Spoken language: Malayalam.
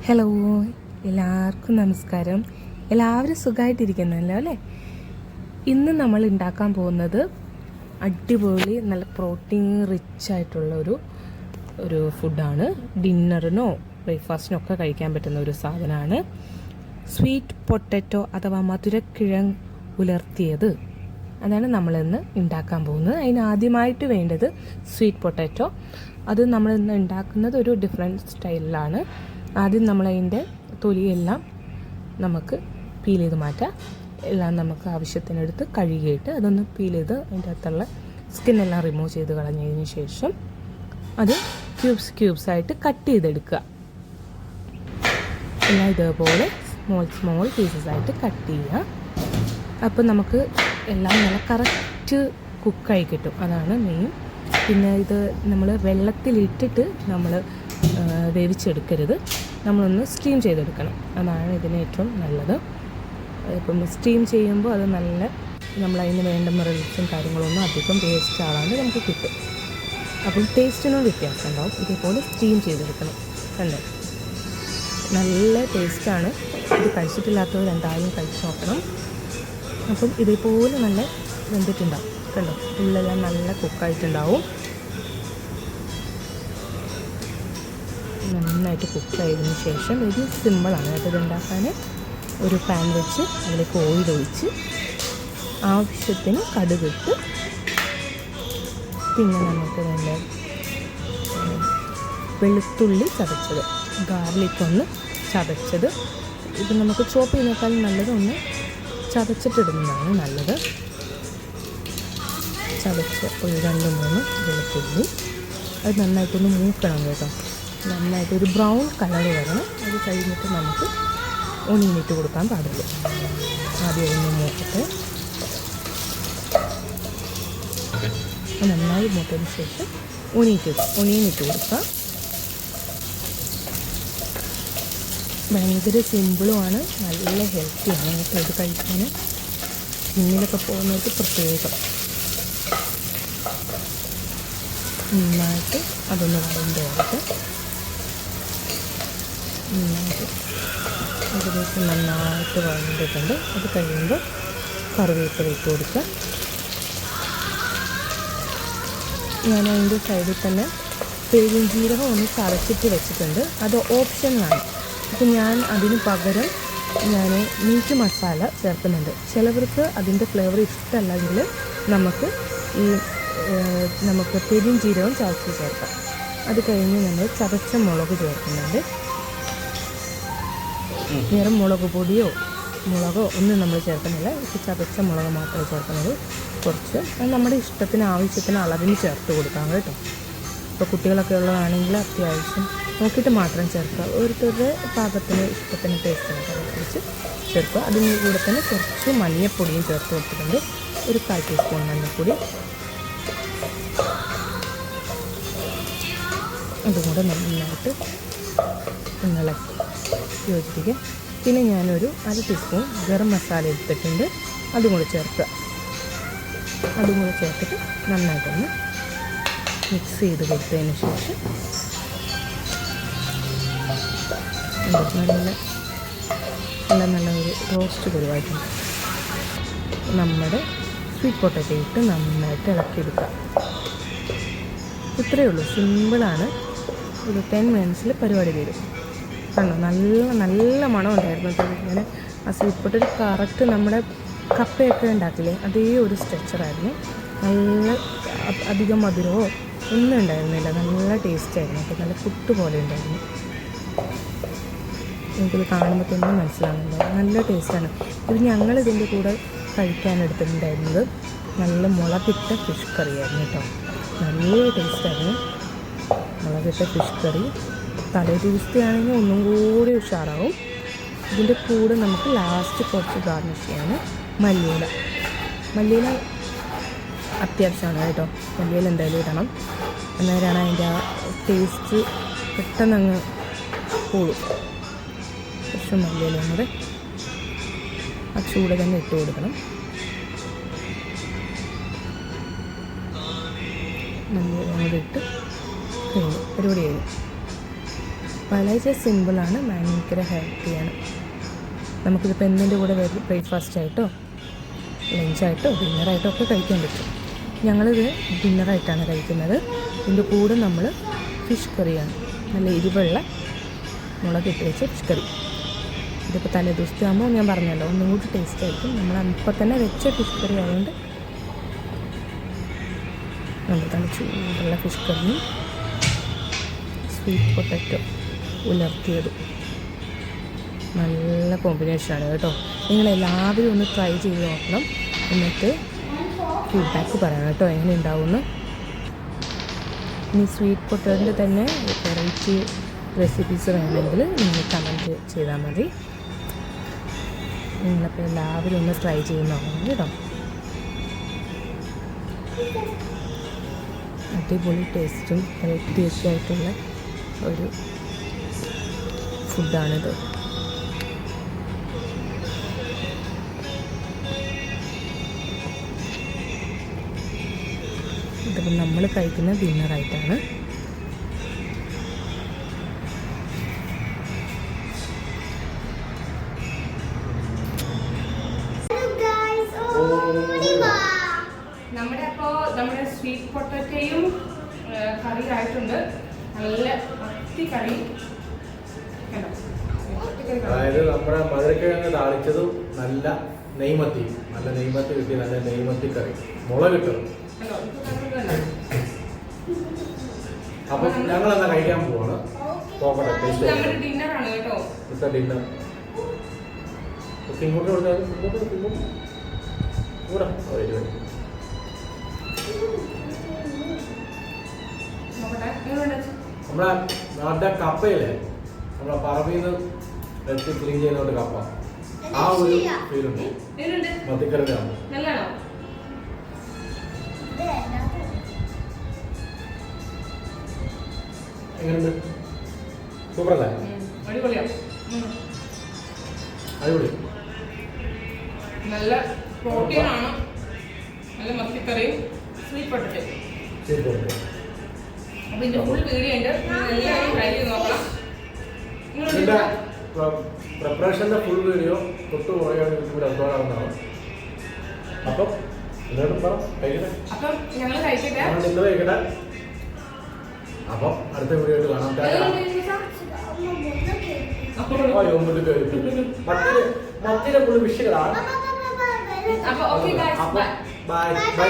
ഹലോ, എല്ലാവർക്കും നമസ്കാരം. എല്ലാവരും സുഖമായിട്ടിരിക്കുന്നല്ലോ അല്ലേ? ഇന്ന് നമ്മൾ ഉണ്ടാക്കാൻ പോകുന്നത് അടിപൊളി നല്ല പ്രോട്ടീൻ റിച്ച് ആയിട്ടുള്ള ഒരു ഫുഡാണ്. ഡിന്നറിനോ ബ്രേക്ക്ഫാസ്റ്റിനോ ഒക്കെ കഴിക്കാൻ പറ്റുന്ന ഒരു സാധനമാണ് സ്വീറ്റ് പൊട്ടറ്റോ അഥവാ മധുരക്കിഴങ്ങ് ഉലർത്തിയത്. അതാണ് നമ്മളിന്ന് ഉണ്ടാക്കാൻ പോകുന്നത്. അതിനാദ്യമായിട്ട് വേണ്ടത് സ്വീറ്റ് പൊട്ടറ്റോ. അത് നമ്മളിന്ന് ഉണ്ടാക്കുന്നത് ഒരു ഡിഫറെൻറ്റ് സ്റ്റൈലിലാണ്. ആദ്യം നമ്മളതിൻ്റെ തൊലിയെല്ലാം നമുക്ക് പീൽ ചെയ്ത് മാറ്റാം. എല്ലാം നമുക്ക് ആവശ്യത്തിനെടുത്ത് കഴുകിയിട്ട് അതൊന്ന് പീൽ ചെയ്ത് അതിൻ്റെ അകത്തുള്ള സ്കിന്നെല്ലാം റിമൂവ് ചെയ്ത് കളഞ്ഞതിന് ശേഷം അത് ക്യൂബ്സായിട്ട് കട്ട് ചെയ്തെടുക്കുക. എല്ലാം ഇതേപോലെ സ്മോൾ പീസസ് ആയിട്ട് കട്ട് ചെയ്യുക. അപ്പോൾ നമുക്ക് എല്ലാം നല്ല കറക്റ്റ് കുക്കായി കിട്ടും. അതാണ് മെയിൻ. പിന്നെ ഇത് നമ്മൾ വെള്ളത്തിലിട്ടിട്ട് നമ്മൾ വേവിച്ചെടുക്കരുത്, നമ്മളൊന്ന് സ്റ്റീം ചെയ്തെടുക്കണം. അതാണ് ഇതിന് ഏറ്റവും നല്ലത്. ഇപ്പം സ്റ്റീം ചെയ്യുമ്പോൾ അത് നല്ല നമ്മളതിന് വേണ്ട മിനറൽസും കാര്യങ്ങളൊന്നും അധികം വേസ്റ്റ് ആവാണ്ട് നമുക്ക് കിട്ടും. അപ്പം ടേസ്റ്റിനും വ്യത്യാസം ഉണ്ടാവും. ഇതേപോലെ സ്റ്റീം ചെയ്തെടുക്കണം. കണ്ടോ, നല്ല ടേസ്റ്റാണ്. ഇത് കഴിച്ചിട്ടില്ലാത്തവർ എന്തായാലും കഴിച്ച് നോക്കണം. അപ്പം ഇതേപോലെ നല്ല വെന്തിട്ടുണ്ടാവും. കണ്ടോ, ഉള്ളെല്ലാം നല്ല കുക്കായിട്ടുണ്ടാവും. നന്നായിട്ട് കുക്കായതിന് ശേഷം ഇത് സിമ്പിളാണ് കേട്ടോ ഇത് ഉണ്ടാക്കാൻ. ഒരു പാൻ വെച്ച് അതിലേക്ക് ഓയിൽ ഒഴിച്ച് ആവശ്യത്തിന് കടുകിട്ട് പിന്നെ നമുക്ക് വേണ്ട വെളുത്തുള്ളി ചതച്ചത്, ഗാർലിക്കൊന്ന് ചതച്ചത്. ഇത് നമുക്ക് ചോപ്പ് ചെയ്യുന്നേക്കാളും നല്ലത് ഒന്ന് ചതച്ചിട്ടിടുന്നതാണ് നല്ലത്. ചതച്ച് ഒരു 2-3 വെളുത്തുള്ളി അത് നന്നായിട്ടൊന്ന് മൂക്കണം കേട്ടോ. നന്നായിട്ടൊരു ബ്രൗൺ കളർ വരണം. അത് കഴിഞ്ഞിട്ട് നമുക്ക് ഒനിയനിട്ട് കൊടുക്കാൻ പാടുള്ളൂ. ആദ്യം ഒന്ന് മൂക്കട്ടെ. നന്നായി മൂത്തതിന് ശേഷം ഒനിയനിട്ട് കൊടുക്കുക. ഭയങ്കര സിമ്പിളുമാണ്, നല്ല ഹെൽത്തിയാണ് കേട്ടോ ഇത് കഴിക്കാൻ. ജിമ്മിലൊക്കെ പോകുന്നവർക്ക് പ്രത്യേകം. നന്നായിട്ട് അതൊന്ന് വഴണ്ടോട്ട് ഏകദേശം നന്നായിട്ട് വഴണ്ടിട്ടുണ്ട്. അത് കഴിയുമ്പോൾ കറിവേപ്പില ഇട്ട് കൊടുക്കുക. ഞാൻ അതിൻ്റെ സൈഡിൽ തന്നെ പെരുംജീരകം ഒന്ന് ചതച്ചിട്ട് വെച്ചിട്ടുണ്ട്. അത് ഓപ്ഷനിലാണ്. അപ്പോൾ ഞാൻ അതിന് പകരം മീറ്റ് മസാല ചേർക്കുന്നുണ്ട്. ചിലവർക്ക് അതിൻ്റെ ഫ്ലേവർ ഇഷ്ടമല്ലെങ്കിൽ നമുക്ക് പെരുംജീരകം ചതച്ച് ചേർക്കാം. അത് കഴിഞ്ഞ് നമ്മൾ ചതച്ച മുളക് ചേർക്കുന്നുണ്ട്. വേറെ മുളക് പൊടിയോ മുളകോ ഒന്നും നമ്മൾ ചേർക്കുന്നില്ല. ഇപ്പോൾ ചതച്ച മുളക് മാത്രമേ ചേർക്കുന്നത്. കുറച്ച് നമ്മുടെ ഇഷ്ടത്തിന് ആവശ്യത്തിന് അളവിന് ചേർത്ത് കൊടുക്കാം കേട്ടോ. ഇപ്പോൾ കുട്ടികളൊക്കെ ഉള്ളതാണെങ്കിൽ അത്യാവശ്യം നോക്കിയിട്ട് മാത്രം ചേർക്കുക. ഓരോരുത്തരുടെ പാകത്തിന് ഇഷ്ടത്തിന് ടേസ്റ്റിനൊക്കെ അനുസരിച്ച് ചേർക്കുക. അതിന് കൂടെ തന്നെ കുറച്ച് മഞ്ഞൾപ്പൊടിയും ചേർത്ത് കൊടുത്തിട്ടുണ്ട്. ഒരു 1/4 ടീസ്പൂൺ മഞ്ഞൾപ്പൊടി. അതും കൂടെ നന്നായിട്ട് ഇളക്കി യോജിപ്പിക്കുക. പിന്നെ ഞാനൊരു 1/2 ടീസ്പൂൺ ഗരം മസാല എടുത്തിട്ടുണ്ട്. അതും കൂടെ ചേർക്കുക. അതും കൂടെ ചേർത്തിട്ട് നന്നായിട്ടൊന്ന് മിക്സ് ചെയ്ത് കൊടുത്തതിന് ശേഷം നല്ല ഒരു റോസ്റ്റ് പരിവായിട്ടുണ്ട്. നമ്മുടെ സ്വീറ്റ് പൊട്ടറ്റോ ഇട്ട് നന്നായിട്ട് ഇളക്കിയെടുക്കുക. ഇത്രയേ ഉള്ളൂ, സിമ്പിളാണ്. ഒരു 10 മിനിറ്റ്സിൽ പരിപാടി തീരും. കണ്ടോ, നല്ല മണം ഉണ്ടായിരുന്നു കേട്ടോ. ഞാൻ ആ സ്വീറ്റ് പൊട്ടറ്റോ കറക്റ്റ് നമ്മുടെ കപ്പയൊക്കെ ഉണ്ടാക്കില്ലേ അതേ ഒരു സ്ട്രക്ചറായിരുന്നു. നല്ല അധികം മധുരമോ ഒന്നും ഉണ്ടായിരുന്നില്ല. നല്ല ടേസ്റ്റായിരുന്നു കേട്ടോ. നല്ല പുട്ട് പോലെ ഉണ്ടായിരുന്നു. എനിക്കിത് കാണുമ്പോൾ തന്നെ മനസ്സിലാവുന്നുണ്ടോ, നല്ല ടേസ്റ്റാണ്. ഇത് ഞങ്ങളിതിൻ്റെ കൂടെ കഴിക്കാനെടുത്തിട്ടുണ്ടായിരുന്നത് നല്ല മുളകിട്ട ഫിഷ് കറിയായിരുന്നു കേട്ടോ. നല്ല ടേസ്റ്റായിരുന്നു മുളകിട്ട ഫിഷ് കറി. തലേ ദിവസത്തെയാണെങ്കിൽ ഒന്നും കൂടി ഉഷാറാവും. ഇതിൻ്റെ കൂടെ നമുക്ക് ലാസ്റ്റ് കുറച്ച് ഗാർണിഷ് ചെയ്യാൻ മല്ലിയില അത്യാവശ്യമാണ് കേട്ടോ. മല്ലിയില എന്തായാലും ഇടണം. അന്നേരമാണ് അതിൻ്റെ ആ ടേസ്റ്റ് പെട്ടെന്നങ്ങ് കൂടും. കുറച്ച് മല്ലിയിലയും കൂടെ ആ ചൂട് തന്നെ ഇട്ട് കൊടുക്കണം. മല്ലിയിലയും കൂടെ ഇട്ട് കഴിഞ്ഞു, പരിപാടി കഴിഞ്ഞു. വളരെ സിമ്പിളാണ്, ഭയങ്കര ഹെൽത്തിയാണ്. നമുക്കിതിപ്പോൾ എന്തിൻ്റെ കൂടെ ബ്രേക്ക്ഫാസ്റ്റ് ആയിട്ടോ ലഞ്ചായിട്ടോ ഡിന്നറായിട്ടോ ഒക്കെ കഴിക്കാൻ പറ്റും. ഞങ്ങളിത് ഡിന്നറായിട്ടാണ് കഴിക്കുന്നത്. ഇതിൻ്റെ കൂടെ നമ്മൾ ഫിഷ് കറിയാണ്, നല്ല എരിവുള്ള മുളകിട്ട് വെച്ച ഫിഷ് കറി. ഇതിപ്പോൾ തലേ ദിവസത്തെ ആകുമ്പോൾ ഞാൻ പറഞ്ഞല്ലോ ഒന്നും കൂടി ടേസ്റ്റ് ആയിരിക്കും. നമ്മൾ അപ്പോൾ തന്നെ വെച്ച ഫിഷ് കറി ആയതുകൊണ്ട് നമ്മൾ നല്ല ചൂടുള്ള ഫിഷ് കറിയും സ്വീറ്റ് പൊട്ടറ്റോ ഉലർത്തിയതും നല്ല കോമ്പിനേഷനാണ് കേട്ടോ. നിങ്ങളെല്ലാവരും ഒന്ന് ട്രൈ ചെയ്ത് നോക്കണം, എന്നിട്ട് ഫീഡ്ബാക്ക് പറയണം കേട്ടോ എങ്ങനെ ഉണ്ടാവുമെന്ന്. ഇനി സ്വീറ്റ് പൊട്ടറ്റോൻ്റെ തന്നെ വെറൈറ്റി റെസിപ്പീസ് വേണമെങ്കിൽ നിങ്ങൾ കമൻറ്റ് ചെയ്താൽ മതി. നിങ്ങളപ്പോൾ എല്ലാവരും ഒന്ന് ട്രൈ ചെയ്ത് നോക്കണം കേട്ടോ. അടിപൊളി ടേസ്റ്റും ഹെൽത്തിയൊക്കെ ആയിട്ടുള്ള ഒരു ഫുഡാണിത്. ഇതിപ്പോൾ നമ്മൾ കഴിക്കുന്ന ഡിന്നറായിട്ടാണ്. നമ്മുടെ സ്വീറ്റ് പൊട്ടറ്റയും കറി ആയിട്ടുണ്ട്. നല്ല മത്തി കറി, അതായത് നമ്മുടെ മധുരക്കിഴങ്ങ് താളിച്ചതും നല്ല നെയ്മത്തി കിട്ടി, നല്ല നെയ്മത്തി കറി മുളക് കിട്ടും. അപ്പൊ ഞങ്ങൾ എന്നാ കഴിക്കാൻ പോവാണ്. ഡിന്നറാണ് കേട്ടോ. ഡിന്നർ ഇങ്ങോട്ട് കൊടുത്താൽ കൂടെ നമ്മളെ നാട്ടിലെ കപ്പയില്ലേ, നമ്മളെ പറമ്പിൽ നിന്ന് എടുത്ത് ക്ലീൻ ചെയ്യുന്നോണ്ട് കപ്പ, ആ ഒരു ഫീലുണ്ട് മത്തിക്കറിയുടെ ആകുമ്പോൾ. എങ്ങനെയുണ്ട്? സൂപ്പറല്ലേ? അടിപൊളി. നല്ല പ്രോട്ടീനാണ്, നല്ല മത്തിക്കറിയും സ്വീറ്റ് പൊട്ടറ്റോ. അപ്പോൾ ഇതിന്റെ ഫുൾ വീഡിയോ ഉണ്ട്, എല്ലാവരും ട്രൈ ചെയ്ത് നോക്കണം. ഇതിന്റെ പ്രിപ്പറേഷന്റെ ഫുൾ വീഡിയോ തൊട്ടുപോയാണ് യൂട്യൂബിൽ അപ്ലോഡ് ആവുന്നതാണ്. അപ്പം ഞങ്ങൾ കഴിക്കട്ടെ. അപ്പം അടുത്ത വീഡിയോ കാണാം. മത്തിയുടെ ഫുൾ വിഷയങ്ങളാണ്. അപ്പോൾ ഓക്കെ ഗൈസ്, ബൈ. ബൈ.